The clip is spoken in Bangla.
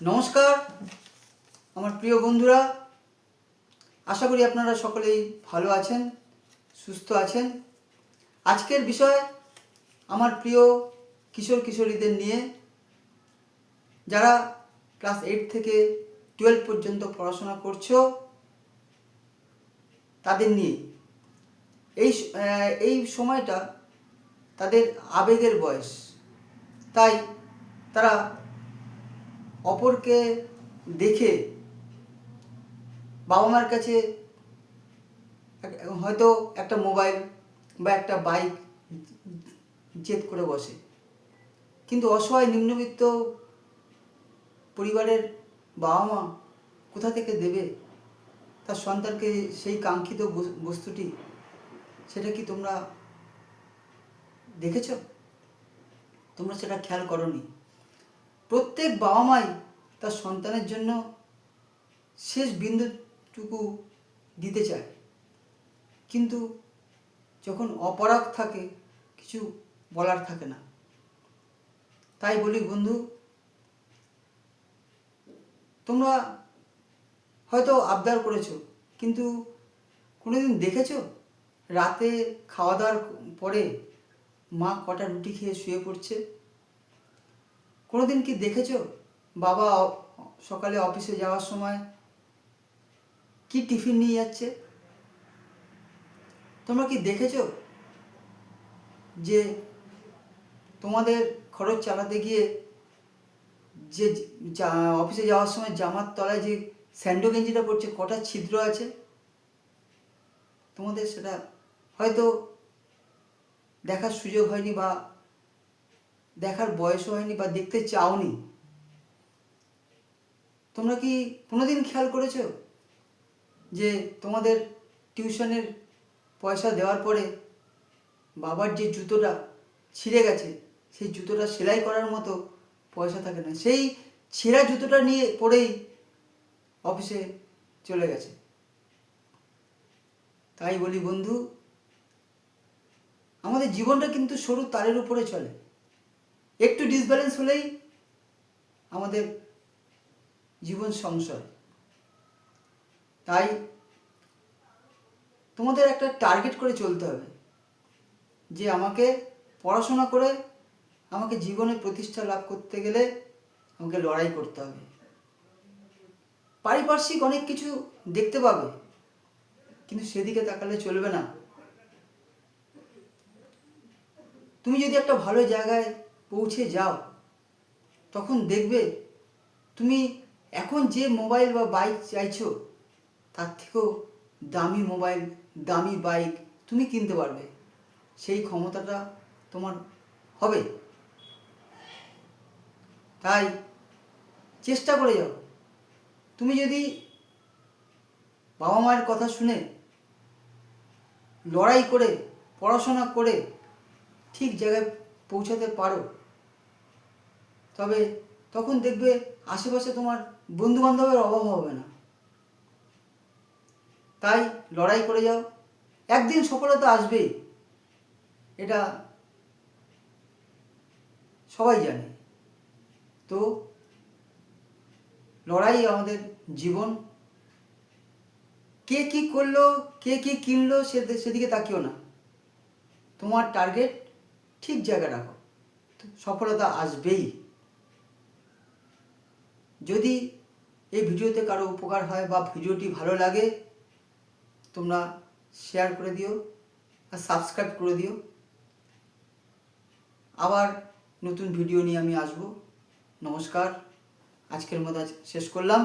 নমস্কার আমার প্রিয় বন্ধুরা, আশা করি আপনারা সকলেই ভালো আছেন, সুস্থ আছেন। আজকের বিষয় আমার প্রিয় কিশোর কিশোরীদের নিয়ে, যারা ক্লাস 8 থেকে 12 পর্যন্ত পড়াশোনা করছো তাদের নিয়ে। এই সময়টা তাদের আবেগের বয়স, তাই তারা অপরকে দেখে বাবা মার কাছে হয়তো একটা মোবাইল বা একটা বাইক জেদ করে বসে, কিন্তু অসহায় নিম্নবিত্ত পরিবারের বাবা মা কোথা থেকে দেবে তার সন্তানকে সেই কাঙ্ক্ষিত বস্তুটি? সেটা কি তোমরা দেখেছ? তোমরা সেটা খেয়াল করনি। প্রত্যেক বাবা মাই তার সন্তানের জন্য শেষ বিন্দুটুকু দিতে চায়, কিন্তু যখন অপরাগ থাকে কিছু বলার থাকে না। তাই বলি বন্ধু, তোমরা হয়তো আবদার করেছো, কিন্তু কোনোদিন দেখেছো রাতে খাওয়া দাওয়ার পরে মা কটা রুটি খেয়ে শুয়ে পড়ছে? কোনোদিন কি দেখেছো বাবা সকালে অফিসে যাওয়ার সময় কি টিফিন নিয়ে যাচ্ছে? তোমরা কি দেখেছো যে তোমাদের খরচ চালাতে গিয়ে যে অফিসে যাওয়ার সময় জামার তলায় যে স্যান্ডো গেঞ্জিটা পড়ছে কটা ছিদ্র আছে? তোমাদের সেটা হয়তো দেখার সুযোগ হয়নি, বা দেখার বয়সও হয়নি, বা দেখতে চাওনি। তোমরা কি কোনোদিন খেয়াল করেছো যে তোমাদের টিউশনের পয়সা দেওয়ার পরে বাবার যে জুতোটা ছিঁড়ে গেছে, সেই জুতোটা সেলাই করার মতো পয়সা থাকে না, সেই ছেঁড়া জুতোটা নিয়ে পরেই অফিসে চলে গেছে? তাই বলি বন্ধু, আমাদের জীবনটা কিন্তু সরু তারের উপরে চলে। একটু ডিসব্যালেন্স হলেই আমাদের জীবন সংশয়। তাই তোমাদের একটা টার্গেট করে চলতে হবে যে আমাকে পড়াশোনা করে আমাকে জীবনে প্রতিষ্ঠা লাভ করতে গেলে আমাকে লড়াই করতে হবে। পারিপার্শ্বিক অনেক কিছু দেখতে পাবে, কিন্তু সেদিকে তাকালে চলবে না। তুমি যদি একটা ভালো জায়গায় পৌঁছে যাও, তখন দেখবে তুমি এখন যে মোবাইল বা বাইক চাইছো তার থেকেও দামি মোবাইল, দামি বাইক তুমি কিনতে পারবে। সেই ক্ষমতাটা তোমার হবে। তাই চেষ্টা করে যাও। তুমি যদি বাবা মায়ের কথা শুনে লড়াই করে পড়াশোনা করে ঠিক জায়গায় পৌঁছাতে পারো, তবে তখন দেখবে আশেপাশে তোমার বন্ধুবান্ধবের অভাব হবে না। তাই লড়াই করে যাও, একদিন সফলতা আসবেই, এটা সবাই জানে। তো লড়াই আমাদের জীবন। কে কি করলো, কে কি কিনলো সেদিকে তাকিও না। তোমার টার্গেট ঠিক জায়গায় রাখো, সফলতা আসবেই। যদি এই ভিডিওতে কারো উপকার হয় বা ভিডিওটি ভালো লাগে, তোমরা শেয়ার করে দিও আর সাবস্ক্রাইব করে দিও। আবার নতুন ভিডিও নিয়ে আমি আসবো। নমস্কার, আজকের মতো শেষ করলাম।